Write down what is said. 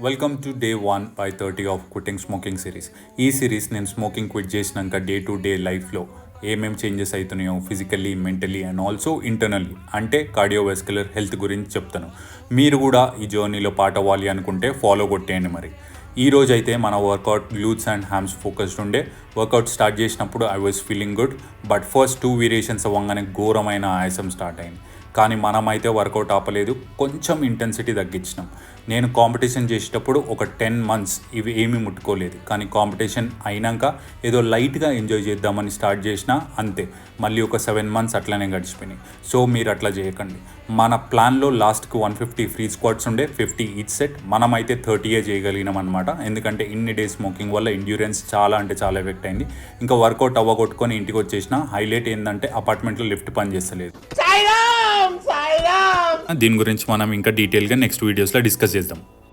Welcome to day 1/30 of quitting smoking series. ఈ series నేను smoking quit చేసినాక day to day లైఫ్లో ఏమేమి చేంజెస్ అవుతున్నాయో physically, mentally and also internally, అంటే కార్డియోవాస్కులర్ హెల్త్ గురించి చెప్తాను. మీరు కూడా ఈ జర్నీలో పార్ట్ అవ్వాలి అనుకుంటే ఫాలో కొట్టేయండి. మరి ఈ రోజు అయితే మన వర్కౌట్ గ్లూట్స్ అండ్ హ్యామ్స్ ఫోకస్డ్ ఉండే. వర్కౌట్ స్టార్ట్ చేసినప్పుడు I was feeling good, but first 2 variations అవ్వగానే ఘోరమైన ఆయాసం స్టార్ట్ అయింది. కానీ మనమైతే వర్కౌట్ ఆపలేదు, కొంచెం ఇంటెన్సిటీ తగ్గించినాం. నేను కాంపిటీషన్ చేసేటప్పుడు ఒక 10 months ఇవి ఏమీ ముట్టుకోలేదు, కానీ కాంపిటీషన్ అయినాక ఏదో లైట్గా ఎంజాయ్ చేద్దామని స్టార్ట్ చేసినా అంతే, మళ్ళీ ఒక 7 months అట్లనే గడిచిపోయినాయి. సో మీరు అట్లా చేయకండి. మన ప్లాన్లో లాస్ట్కి 150 ఫ్రీ స్క్వాట్స్ ఉండే, 50 ఈచ్ సెట్. మనమైతే 30 చేయగలిగినాం అనమాట. ఎందుకంటే ఇన్ని డేస్ స్మోకింగ్ వల్ల ఎండ్యూరెన్స్ చాలా అంటే చాలా ఎఫెక్ట్ అయింది. ఇంకా వర్కౌట్ అవ్వగొట్టుకొని ఇంటికి వచ్చేసిన. హైలైట్ ఏంటంటే అపార్ట్మెంట్లో లిఫ్ట్ పని చేస్తలేదు. దీని గురించి మనం ఇంకా డీటెయిల్గా నెక్స్ట్ వీడియోస్లో డిస్కస్ చేద్దాం.